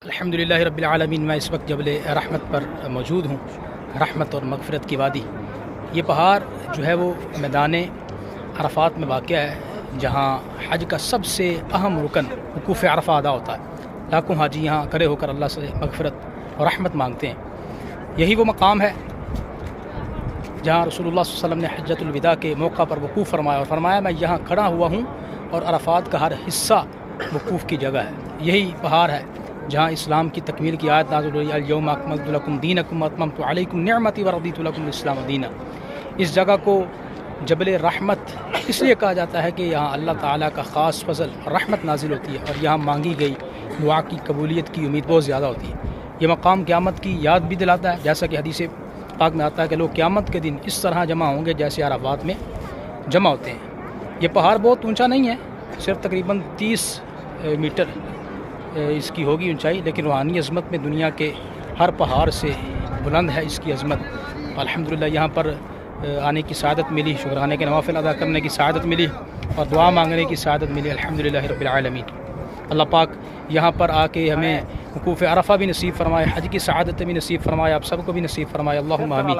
الحمدللہ رب العالمین۔ میں اس وقت جبل رحمت پر موجود ہوں، رحمت اور مغفرت کی وادی۔ یہ پہاڑ جو ہے وہ میدان عرفات میں واقع ہے، جہاں حج کا سب سے اہم رکن وقوف عرفہ ادا ہوتا ہے۔ لاکھوں حاجی یہاں کھڑے ہو کر اللہ سے مغفرت اور رحمت مانگتے ہیں۔ یہی وہ مقام ہے جہاں رسول اللہ صلی اللہ علیہ وسلم نے حجۃ الوداع کے موقع پر وقوف فرمایا اور فرمایا میں یہاں کھڑا ہوا ہوں اور عرفات کا ہر حصہ وقوف کی جگہ ہے۔ یہی پہاڑ ہے جہاں اسلام کی تکمیل کی آیت نازل ہوئی، الیوم اکملت لکم دینکم واتممت علیکم نعمتی ورضیت لکم الاسلام دینا۔ اس جگہ کو جبل رحمت اس لیے کہا جاتا ہے کہ یہاں اللہ تعالیٰ کا خاص فضل اور رحمت نازل ہوتی ہے، اور یہاں مانگی گئی دعا کی قبولیت کی امید بہت زیادہ ہوتی ہے۔ یہ مقام قیامت کی یاد بھی دلاتا ہے، جیسا کہ حدیث پاک میں آتا ہے کہ لوگ قیامت کے دن اس طرح جمع ہوں گے جیسے عرفات میں جمع ہوتے ہیں۔ یہ پہاڑ بہت اونچا نہیں ہے، صرف تقریباً 30 میٹر اس کی ہوگی اونچائی، لیکن روحانی عظمت میں دنیا کے ہر پہاڑ سے بلند ہے اس کی عظمت۔ الحمدللہ یہاں پر آنے کی سعادت ملی، شکرانے کے نوافل ادا کرنے کی سعادت ملی اور دعا مانگنے کی سعادت ملی، الحمدللہ رب العالمین۔ اللہ پاک یہاں پر آ کے ہمیں وقوف عرفہ بھی نصیب فرمائے، حج کی سعادت بھی نصیب فرمائے، آپ سب کو بھی نصیب فرمائے، اللہم آمین۔